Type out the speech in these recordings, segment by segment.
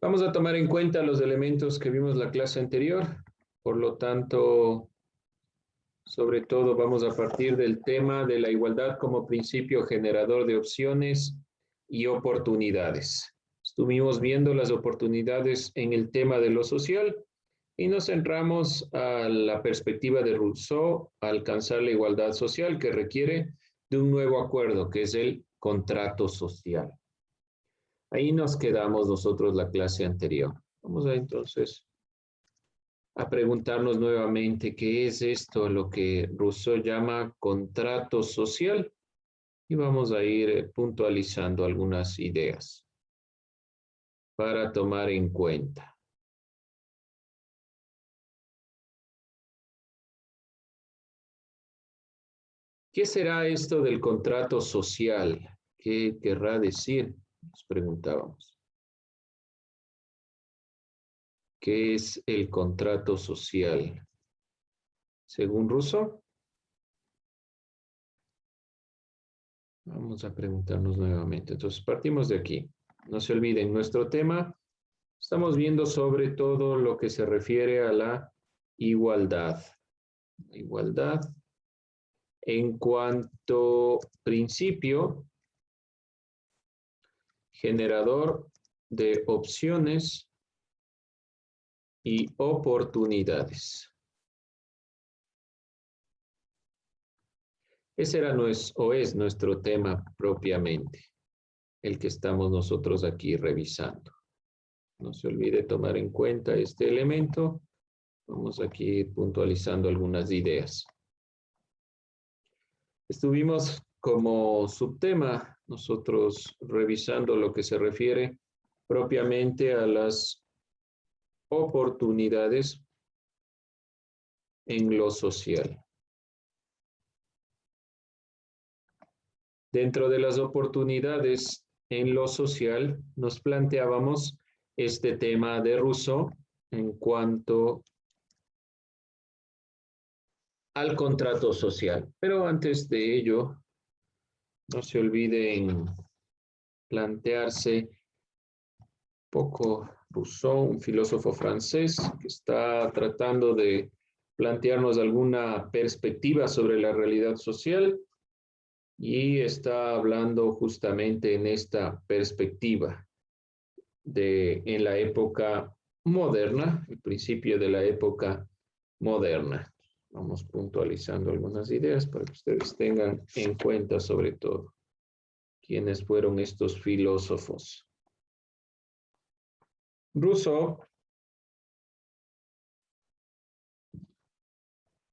Vamos a tomar en cuenta los elementos que vimos la clase anterior. Por lo tanto, sobre todo vamos a partir del tema de la igualdad como principio generador de opciones y oportunidades. Estuvimos viendo las oportunidades en el tema de lo social y nos centramos a la perspectiva de Rousseau a alcanzar la igualdad social que requiere de un nuevo acuerdo, que es el contrato social. Ahí nos quedamos nosotros la clase anterior. Vamos a entonces a preguntarnos nuevamente qué es esto, lo que Rousseau llama contrato social, y vamos a ir puntualizando algunas ideas para tomar en cuenta. ¿Qué será esto del contrato social? ¿Qué querrá decir? Nos preguntábamos. ¿Qué es el contrato social? Según Rousseau. Vamos a preguntarnos nuevamente. Entonces, partimos de aquí. No se olviden, nuestro tema, estamos viendo sobre todo lo que se refiere a la igualdad. Igualdad en cuanto principio generador de opciones y oportunidades. Ese era es nuestro tema propiamente, el que estamos nosotros aquí revisando. No se olvide tomar en cuenta este elemento. Vamos aquí puntualizando algunas ideas. Estuvimos como subtema nosotros revisando lo que se refiere propiamente a las oportunidades en lo social. Dentro de las oportunidades en lo social, nos planteábamos este tema de Rousseau en cuanto al contrato social. Pero antes de ello, no se olviden plantearse un poco Rousseau, un filósofo francés que está tratando de plantearnos alguna perspectiva sobre la realidad social y está hablando justamente en esta perspectiva en la época moderna, el principio de la época moderna. Vamos puntualizando algunas ideas para que ustedes tengan en cuenta sobre todo quiénes fueron estos filósofos. Rousseau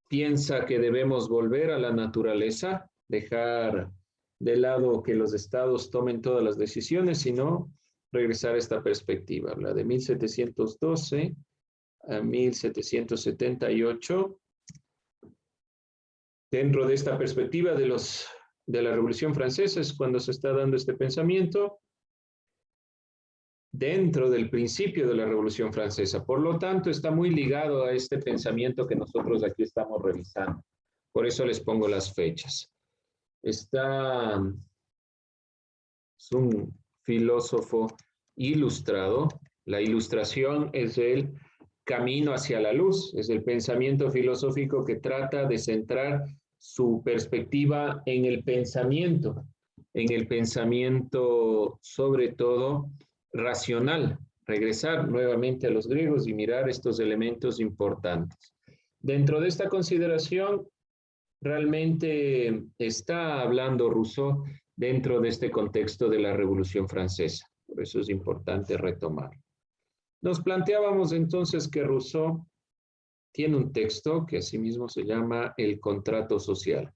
piensa que debemos volver a la naturaleza, dejar de lado que los estados tomen todas las decisiones, sino regresar a esta perspectiva. Habla de 1712 a 1778. Dentro de esta perspectiva de la Revolución Francesa es cuando se está dando este pensamiento dentro del principio de la Revolución Francesa. Por lo tanto, está muy ligado a este pensamiento que nosotros aquí estamos revisando. Por eso les pongo las fechas. Es un filósofo ilustrado. La ilustración es el camino hacia la luz, es el pensamiento filosófico que trata de centrar su perspectiva en el pensamiento sobre todo racional, regresar nuevamente a los griegos y mirar estos elementos importantes. Dentro de esta consideración, realmente está hablando Rousseau dentro de este contexto de la Revolución Francesa. Por eso es importante retomar. Nos planteábamos entonces que Rousseau tiene un texto que asimismo se llama El contrato social.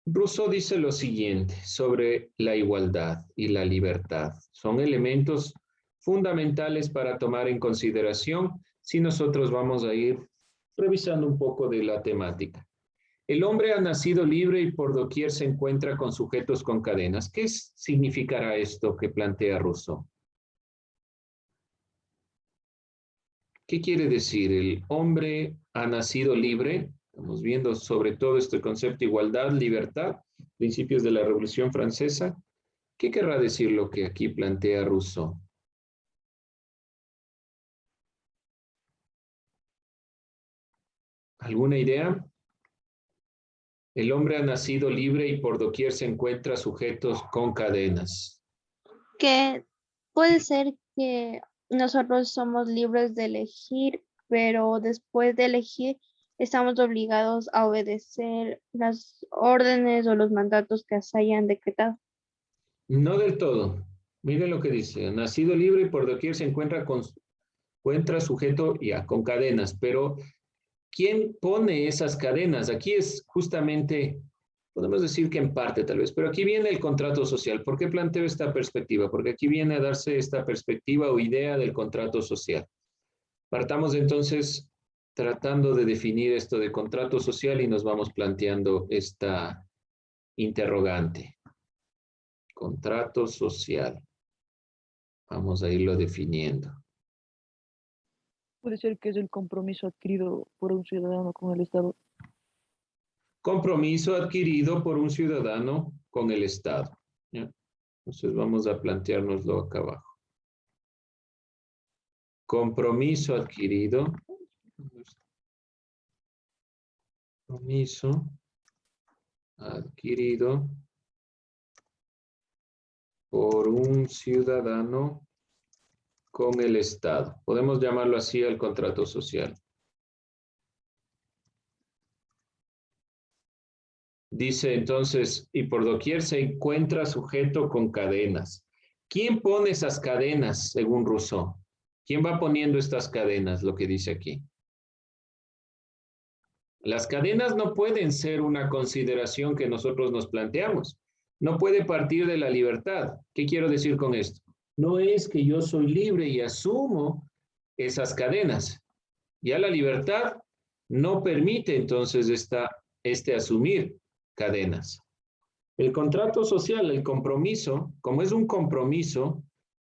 Rousseau dice lo siguiente sobre la igualdad y la libertad. Son elementos fundamentales para tomar en consideración si nosotros vamos a ir revisando un poco de la temática. El hombre ha nacido libre y por doquier se encuentra con sujetos con cadenas. ¿Qué significará esto que plantea Rousseau? ¿Qué quiere decir? El hombre ha nacido libre. Estamos viendo sobre todo este concepto de igualdad, libertad, principios de la Revolución Francesa. ¿Qué querrá decir lo que aquí plantea Rousseau? ¿Alguna idea? El hombre ha nacido libre y por doquier se encuentra sujetos con cadenas. Que puede ser que nosotros somos libres de elegir, pero después de elegir estamos obligados a obedecer las órdenes o los mandatos que se hayan decretado. No del todo. Miren lo que dice. Nacido libre y por doquier se encuentra sujeto ya con cadenas, pero ¿quién pone esas cadenas? Aquí es justamente, podemos decir que en parte tal vez, pero aquí viene el contrato social. ¿Por qué planteo esta perspectiva? Porque aquí viene a darse esta perspectiva o idea del contrato social. Partamos entonces tratando de definir esto de contrato social y nos vamos planteando esta interrogante. Contrato social. Vamos a irlo definiendo. Puede ser que es el compromiso adquirido por un ciudadano con el Estado. Compromiso adquirido por un ciudadano con el Estado. ¿Ya? Entonces vamos a planteárnoslo acá abajo. Compromiso adquirido. Compromiso adquirido por un ciudadano con el Estado. Podemos llamarlo así al contrato social. Dice entonces, y por doquier se encuentra sujeto con cadenas. ¿Quién pone esas cadenas, según Rousseau? ¿Quién va poniendo estas cadenas, lo que dice aquí? Las cadenas no pueden ser una consideración que nosotros nos planteamos. No puede partir de la libertad. ¿Qué quiero decir con esto? No es que yo soy libre y asumo esas cadenas. Ya la libertad no permite entonces este asumir cadenas. El contrato social, el compromiso, como es un compromiso,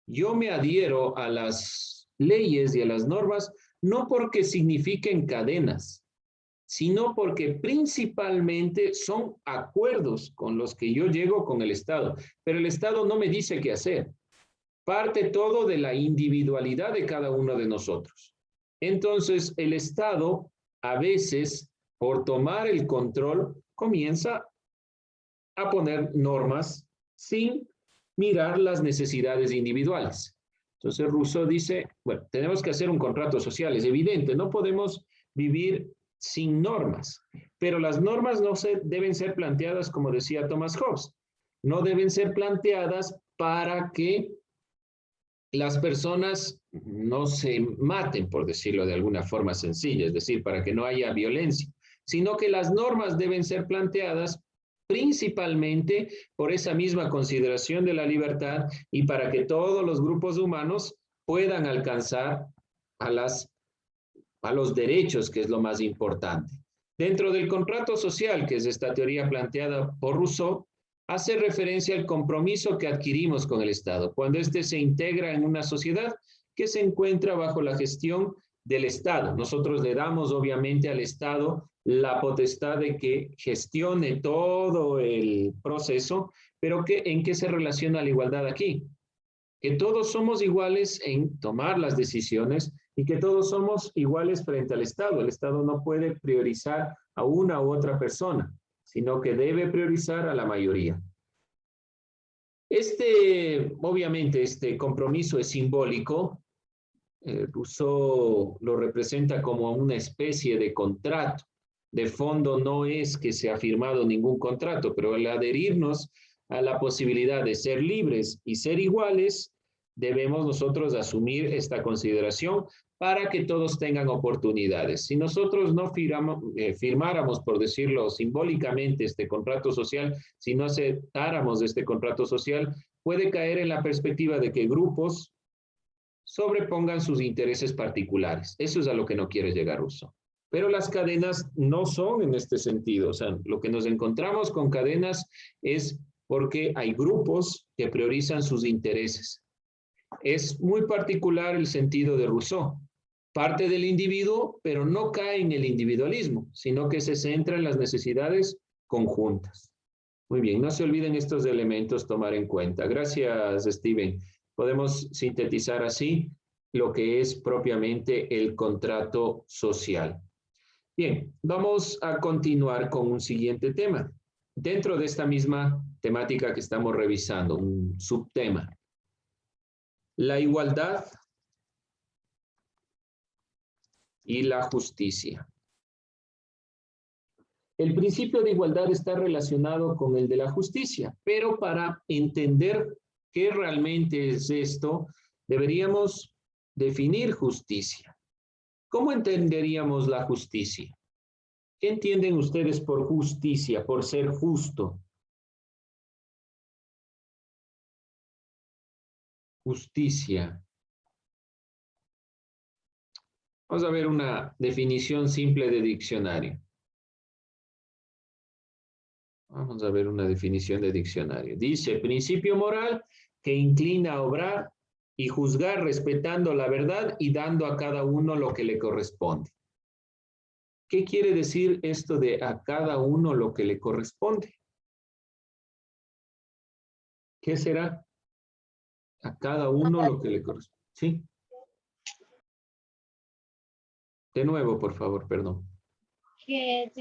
yo me adhiero a las leyes y a las normas no porque signifiquen cadenas, sino porque principalmente son acuerdos con los que yo llego con el Estado. Pero el Estado no me dice qué hacer. Parte todo de la individualidad de cada uno de nosotros. Entonces, el Estado a veces, por tomar el control, comienza a poner normas sin mirar las necesidades individuales. Entonces Rousseau dice, bueno, tenemos que hacer un contrato social, es evidente, no podemos vivir sin normas, pero las normas no deben ser planteadas, como decía Thomas Hobbes, no deben ser planteadas para que las personas no se maten, por decirlo de alguna forma sencilla, es decir, para que no haya violencia, sino que las normas deben ser planteadas principalmente por esa misma consideración de la libertad y para que todos los grupos humanos puedan alcanzar a los derechos, que es lo más importante. Dentro del contrato social, que es esta teoría planteada por Rousseau, hace referencia al compromiso que adquirimos con el Estado, cuando éste se integra en una sociedad que se encuentra bajo la gestión del Estado. Nosotros le damos obviamente al Estado la potestad de que gestione todo el proceso, pero ¿en qué se relaciona la igualdad aquí? Que todos somos iguales en tomar las decisiones y que todos somos iguales frente al Estado. El Estado no puede priorizar a una u otra persona, sino que debe priorizar a la mayoría. Obviamente, este compromiso es simbólico. Rousseau lo representa como una especie de contrato. De fondo no es que se ha firmado ningún contrato, pero al adherirnos a la posibilidad de ser libres y ser iguales, debemos nosotros asumir esta consideración para que todos tengan oportunidades. Si nosotros no firmáramos, por decirlo simbólicamente, este contrato social, si no aceptáramos este contrato social, puede caer en la perspectiva de que grupos sobrepongan sus intereses particulares. Eso es a lo que no quiere llegar Rousseau. Pero las cadenas no son en este sentido. O sea, lo que nos encontramos con cadenas es porque hay grupos que priorizan sus intereses. Es muy particular el sentido de Rousseau. Parte del individuo, pero no cae en el individualismo, sino que se centra en las necesidades conjuntas. Muy bien, no se olviden estos elementos tomar en cuenta. Gracias, Steven. Podemos sintetizar así lo que es propiamente el contrato social. Bien, vamos a continuar con un siguiente tema. Dentro de esta misma temática que estamos revisando, un subtema. La igualdad y la justicia. El principio de igualdad está relacionado con el de la justicia, pero para entender qué realmente es esto, deberíamos definir justicia. ¿Cómo entenderíamos la justicia? ¿Qué entienden ustedes por justicia, por ser justo? Justicia. Vamos a ver una definición simple de diccionario. Vamos a ver una definición de diccionario. Dice, principio moral que inclina a obrar y juzgar respetando la verdad y dando a cada uno lo que le corresponde. ¿Qué quiere decir esto de a cada uno lo que le corresponde? ¿Qué será? A cada uno lo que le corresponde. ¿Sí? De nuevo, por favor, perdón. Que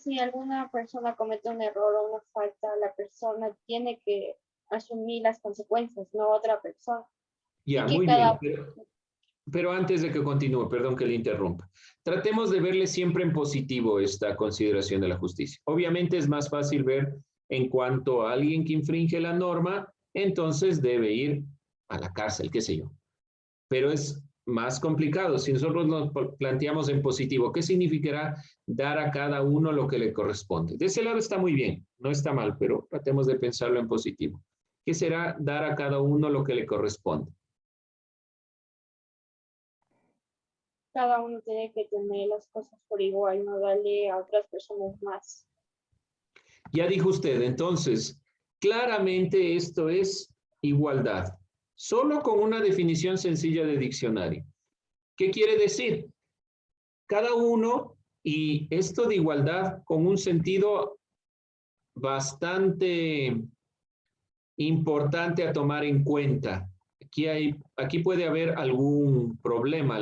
si alguna persona comete un error o una falta, la persona tiene que asumir las consecuencias, no otra persona. Ya, Y que muy bien. cada... Pero antes de que continúe, perdón que le interrumpa, tratemos de verle siempre en positivo esta consideración de la justicia. Obviamente es más fácil ver en cuanto a alguien que infringe la norma, entonces debe ir a la cárcel, qué sé yo. Pero es más complicado. Si nosotros nos planteamos en positivo, ¿qué significará dar a cada uno lo que le corresponde? De ese lado está muy bien, no está mal, pero tratemos de pensarlo en positivo. ¿Qué será dar a cada uno lo que le corresponde? Cada uno tiene que tener las cosas por igual, no darle a otras personas más. Ya dijo usted, entonces, claramente esto es igualdad, solo con una definición sencilla de diccionario. ¿Qué quiere decir? Cada uno, y esto de igualdad con un sentido bastante importante a tomar en cuenta. Aquí puede haber algún problema,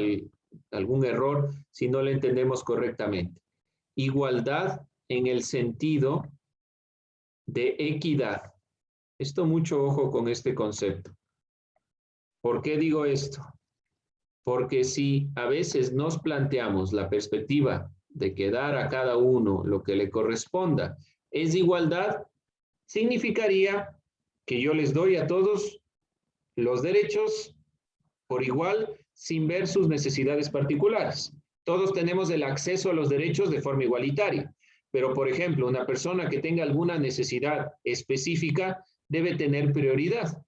algún error si no lo entendemos correctamente. Igualdad en el sentido de equidad. Esto mucho ojo con este concepto. ¿Por qué digo esto? Porque si a veces nos planteamos la perspectiva de que dar a cada uno lo que le corresponda es igualdad, significaría que yo les doy a todos los derechos por igual sin ver sus necesidades particulares. Todos tenemos el acceso a los derechos de forma igualitaria, pero por ejemplo, una persona que tenga alguna necesidad específica debe tener prioridad.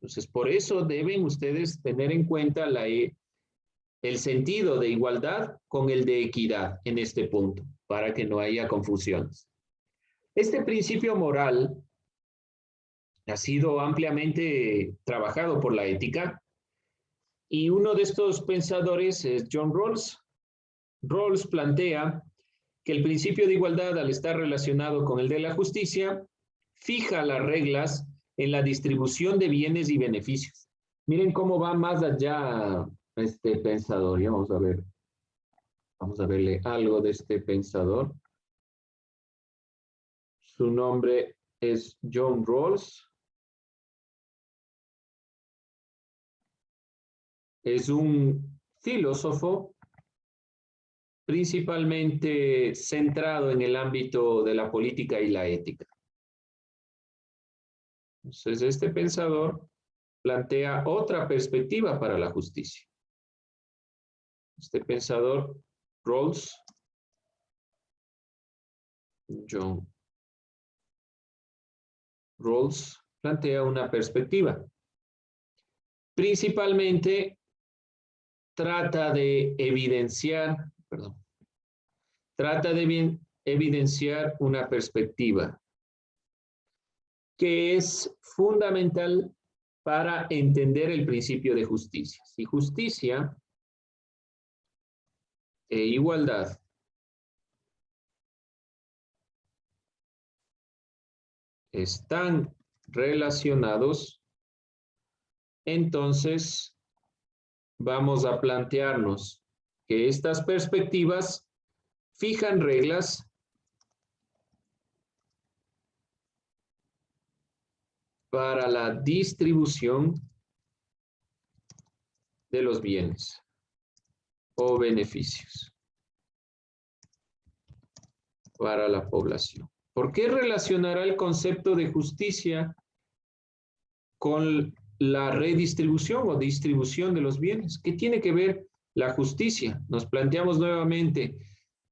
Entonces, por eso deben ustedes tener en cuenta el sentido de igualdad con el de equidad en este punto, para que no haya confusiones. Este principio moral ha sido ampliamente trabajado por la ética y uno de estos pensadores es John Rawls. Rawls plantea que el principio de igualdad, al estar relacionado con el de la justicia, fija las reglas en la distribución de bienes y beneficios. Miren cómo va más allá este pensador. Ya vamos a verle algo de este pensador. Su nombre es John Rawls. Es un filósofo principalmente centrado en el ámbito de la política y la ética. Entonces, este pensador plantea otra perspectiva para la justicia. Este pensador, Rawls, John Rawls, plantea una perspectiva. Principalmente trata de evidenciar una perspectiva que es fundamental para entender el principio de justicia. Si justicia e igualdad están relacionados, entonces vamos a plantearnos que estas perspectivas fijan reglas para la distribución de los bienes o beneficios para la población. ¿Por qué relacionará el concepto de justicia con la redistribución o distribución de los bienes? ¿Qué tiene que ver la justicia? Nos planteamos nuevamente,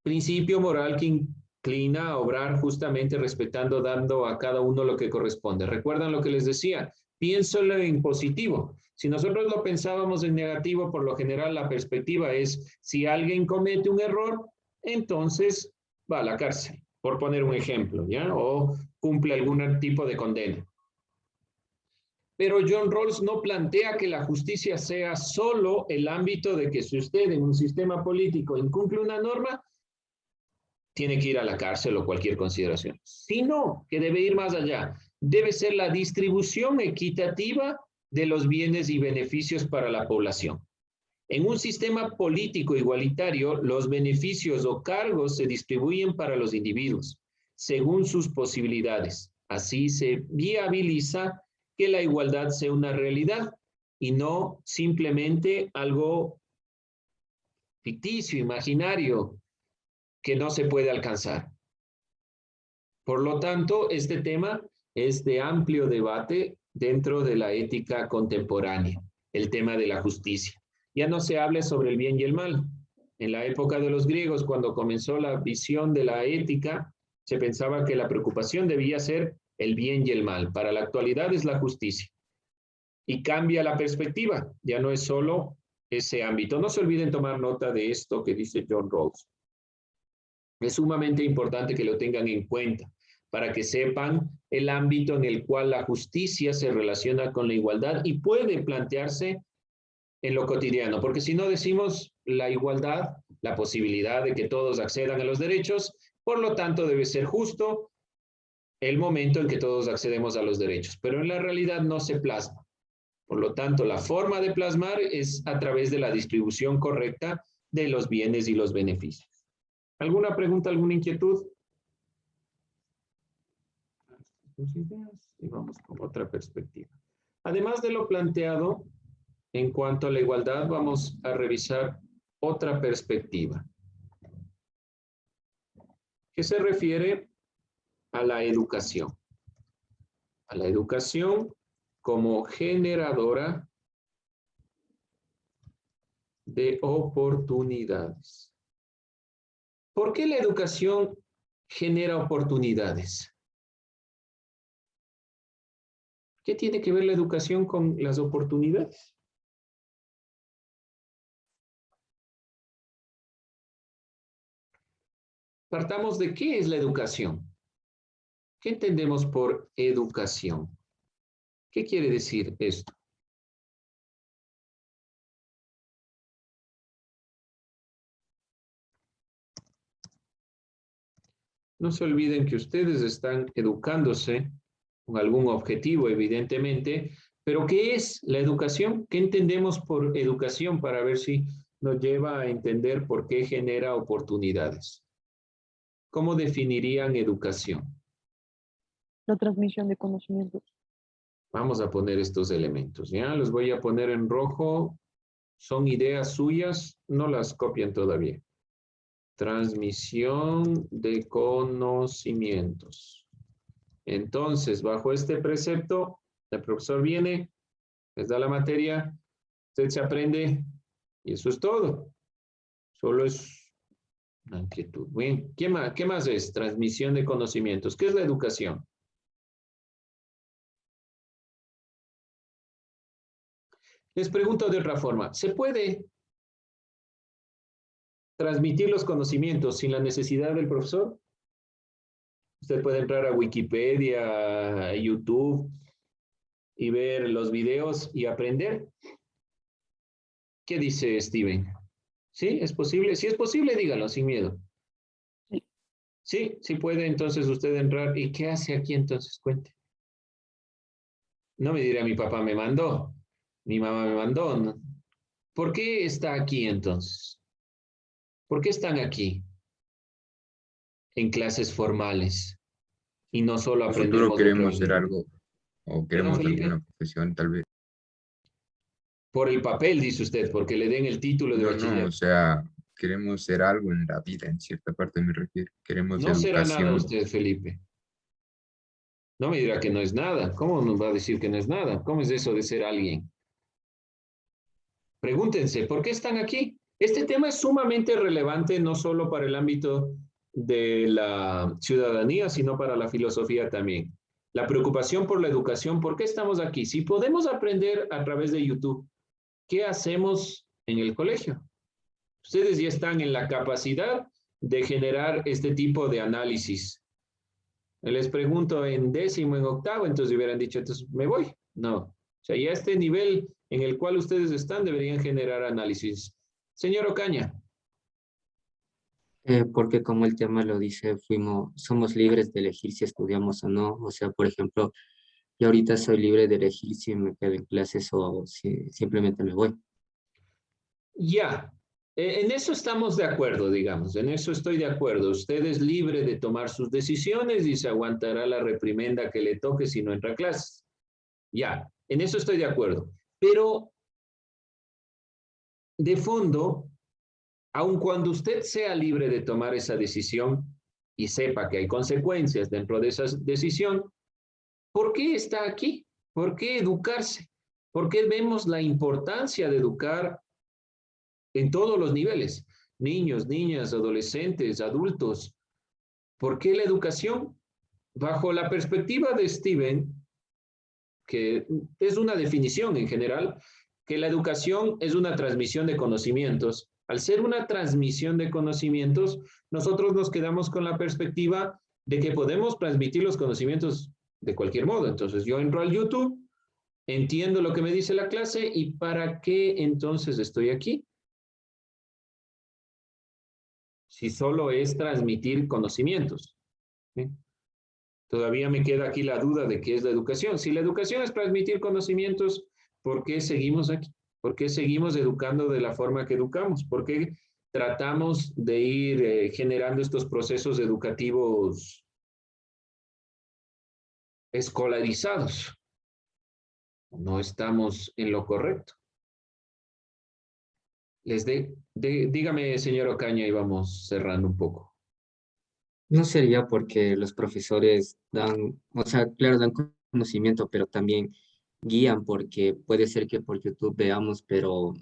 principio moral que inclina a obrar justamente respetando, dando a cada uno lo que corresponde. ¿Recuerdan lo que les decía? Piénsalo en positivo. Si nosotros lo pensábamos en negativo, por lo general la perspectiva es, si alguien comete un error, entonces va a la cárcel, por poner un ejemplo, ¿ya? O cumple algún tipo de condena. Pero John Rawls no plantea que la justicia sea solo el ámbito de que si usted en un sistema político incumple una norma, tiene que ir a la cárcel o cualquier consideración, sino que debe ir más allá. Debe ser la distribución equitativa de los bienes y beneficios para la población. En un sistema político igualitario, los beneficios o cargos se distribuyen para los individuos, según sus posibilidades. Así se viabiliza que la igualdad sea una realidad y no simplemente algo ficticio, imaginario, que no se puede alcanzar. Por lo tanto, este tema es de amplio debate dentro de la ética contemporánea, el tema de la justicia. Ya no se habla sobre el bien y el mal. En la época de los griegos, cuando comenzó la visión de la ética, se pensaba que la preocupación debía ser el bien y el mal. Para la actualidad es la justicia. Y cambia la perspectiva, ya no es solo ese ámbito. No se olviden tomar nota de esto que dice John Rawls. Es sumamente importante que lo tengan en cuenta para que sepan el ámbito en el cual la justicia se relaciona con la igualdad y puede plantearse en lo cotidiano, porque si no decimos la igualdad, la posibilidad de que todos accedan a los derechos, por lo tanto debe ser justo el momento en que todos accedemos a los derechos, pero en la realidad no se plasma. Por lo tanto, la forma de plasmar es a través de la distribución correcta de los bienes y los beneficios. ¿Alguna pregunta, alguna inquietud? Y vamos con otra perspectiva. Además de lo planteado en cuanto a la igualdad, vamos a revisar otra perspectiva que se refiere a la educación. A la educación como generadora de oportunidades. ¿Por qué la educación genera oportunidades? ¿Qué tiene que ver la educación con las oportunidades? Partamos de qué es la educación. ¿Qué entendemos por educación? ¿Qué quiere decir esto? No se olviden que ustedes están educándose con algún objetivo, evidentemente, pero ¿qué es la educación? ¿Qué entendemos por educación para ver si nos lleva a entender por qué genera oportunidades? ¿Cómo definirían educación? La transmisión de conocimientos. Vamos a poner estos elementos, ¿ya? Los voy a poner en rojo. Son ideas suyas, no las copian todavía. Transmisión de conocimientos. Entonces, bajo este precepto, el profesor viene, les da la materia, usted se aprende y eso es todo. Solo es una inquietud. Bien, ¿qué más es? Transmisión de conocimientos. ¿Qué es la educación? Les pregunto de otra forma, ¿se puede transmitir los conocimientos sin la necesidad del profesor? Usted puede entrar a Wikipedia, a YouTube y ver los videos y aprender. ¿Qué dice Steven? ¿Sí? ¿Es posible? Si es posible, dígalo sin miedo. Sí. Sí, sí puede entonces usted entrar. ¿Y qué hace aquí entonces? Cuente. No me dirá mi papá me mandó, mi mamá me mandó. ¿No? ¿Por qué está aquí entonces? ¿Por qué están aquí en clases formales y no solo En el futuro aprendemos otra queremos hacer unidad? algo o Perdón, queremos alguna Felipe. profesión, tal vez. Por el papel, dice usted, porque le den el título de No, no, o bachiller. sea, queremos hacer algo en la vida, en cierta parte me refiero. Queremos No será nada educación. usted, Felipe. No me dirá que no es nada. ¿Cómo nos va a decir que no es nada? ¿Cómo es eso de ser alguien? Pregúntense, ¿por qué están aquí? Este tema es sumamente relevante no solo para el ámbito de la ciudadanía, sino para la filosofía también. La preocupación por la educación, ¿por qué estamos aquí? Si podemos aprender a través de YouTube, ¿qué hacemos en el colegio? Ustedes ya están en la capacidad de generar este tipo de análisis. Les pregunto en décimo, en octavo, entonces hubieran dicho, entonces me voy. No. O sea, ya este nivel en el cual ustedes están deberían generar análisis. Señor Ocaña. Porque como el tema lo dice, somos libres de elegir si estudiamos o no. O sea, por ejemplo, yo ahorita soy libre de elegir si me quedo en clases o si simplemente me voy. Ya, en eso estamos de acuerdo, digamos, en eso estoy de acuerdo. Usted es libre de tomar sus decisiones y se aguantará la reprimenda que le toque si no entra a clases. Ya, en eso estoy de acuerdo. Pero de fondo, aun cuando usted sea libre de tomar esa decisión y sepa que hay consecuencias dentro de esa decisión, ¿por qué está aquí? ¿Por qué educarse? ¿Por qué vemos la importancia de educar en todos los niveles? Niños, niñas, adolescentes, adultos. ¿Por qué la educación? Bajo la perspectiva de Steven, que es una definición en general, que la educación es una transmisión de conocimientos. Al ser una transmisión de conocimientos, nosotros nos quedamos con la perspectiva de que podemos transmitir los conocimientos de cualquier modo. Entonces yo entro al YouTube, entiendo lo que me dice la clase y ¿para qué entonces estoy aquí? Si solo es transmitir conocimientos. ¿Sí? Todavía me queda aquí la duda de qué es la educación. Si la educación es transmitir conocimientos, ¿por qué seguimos aquí? ¿Por qué seguimos educando de la forma que educamos? ¿Por qué tratamos de ir generando estos procesos educativos escolarizados? No estamos en lo correcto. Dígame, señor Ocaña, y vamos cerrando un poco. No sería porque los profesores dan, o sea, claro, dan conocimiento, pero también guían porque puede ser que por YouTube veamos, pero,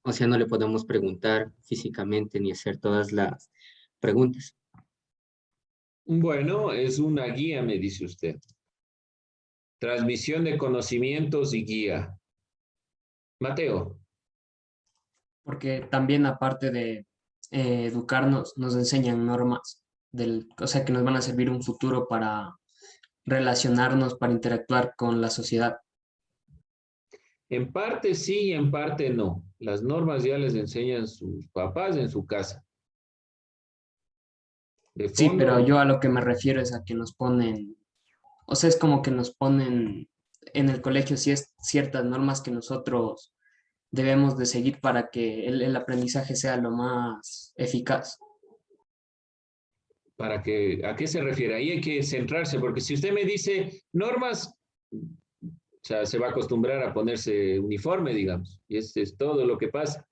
o sea, no le podemos preguntar físicamente ni hacer todas las preguntas. Bueno, es una guía, me dice usted. Transmisión de conocimientos y guía. Mateo. Porque también aparte de educarnos, nos enseñan normas, o sea, que nos van a servir un futuro para relacionarnos, para interactuar con la sociedad. En parte sí y en parte no. Las normas ya les enseñan sus papás en su casa. De Sí, pero fondo, yo a lo que me refiero es a que nos ponen, o sea, es como que nos ponen en el colegio ciertas normas que nosotros debemos de seguir para que el aprendizaje sea lo más eficaz. ¿a qué se refiere? Ahí hay que centrarse, porque si usted me dice normas, o sea, se va a acostumbrar a ponerse uniforme, digamos, y eso es todo lo que pasa.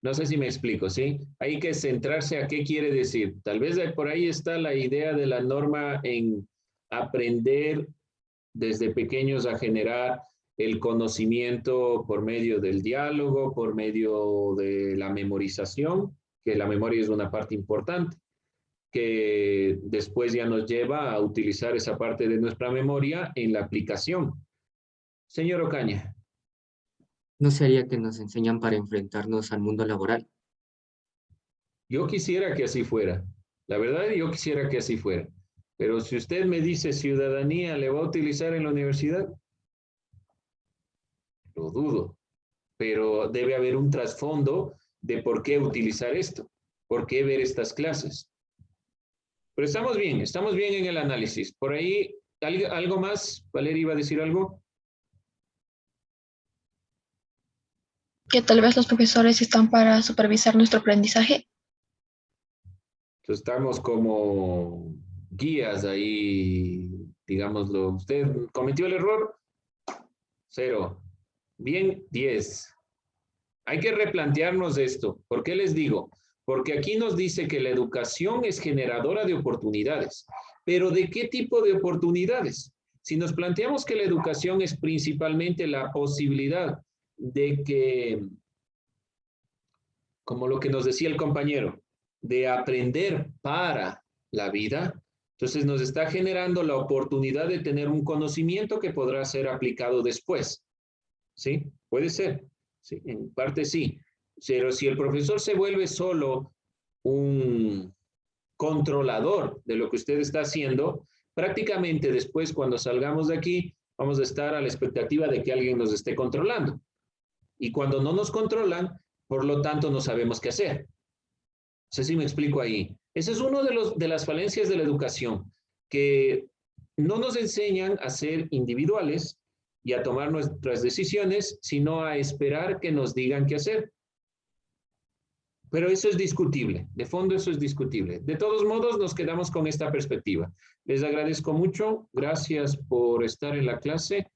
No sé si me explico, ¿sí? Hay que centrarse a qué quiere decir. Tal vez por ahí está la idea de la norma en aprender desde pequeños a generar el conocimiento por medio del diálogo, por medio de la memorización, que la memoria es una parte importante, que después ya nos lleva a utilizar esa parte de nuestra memoria en la aplicación. Señor Ocaña. No sería que nos enseñan para enfrentarnos al mundo laboral. Yo quisiera que así fuera. La verdad, yo quisiera que así fuera. Pero si usted me dice ciudadanía, ¿le va a utilizar en la universidad? Lo dudo. Pero debe haber un trasfondo de por qué utilizar esto, por qué ver estas clases. Pero estamos bien en el análisis. Por ahí, ¿algo más? Valeria iba a decir algo. Que tal vez los profesores están para supervisar nuestro aprendizaje. Entonces, estamos como guías ahí, digámoslo. ¿Usted cometió el error? 0. Bien, 10. Hay que replantearnos esto. ¿Por qué les digo? Porque aquí nos dice que la educación es generadora de oportunidades. ¿Pero de qué tipo de oportunidades? Si nos planteamos que la educación es principalmente la posibilidad de que, como lo que nos decía el compañero, de aprender para la vida, entonces nos está generando la oportunidad de tener un conocimiento que podrá ser aplicado después. ¿Sí? Puede ser. Sí, en parte sí. Pero si el profesor se vuelve solo un controlador de lo que usted está haciendo, prácticamente después cuando salgamos de aquí vamos a estar a la expectativa de que alguien nos esté controlando. Y cuando no nos controlan, por lo tanto no sabemos qué hacer. No sé si me explico ahí. Ese es uno de las falencias de la educación, que no nos enseñan a ser individuales y a tomar nuestras decisiones, sino a esperar que nos digan qué hacer. Pero eso es discutible, de fondo eso es discutible. De todos modos, nos quedamos con esta perspectiva. Les agradezco mucho, gracias por estar en la clase.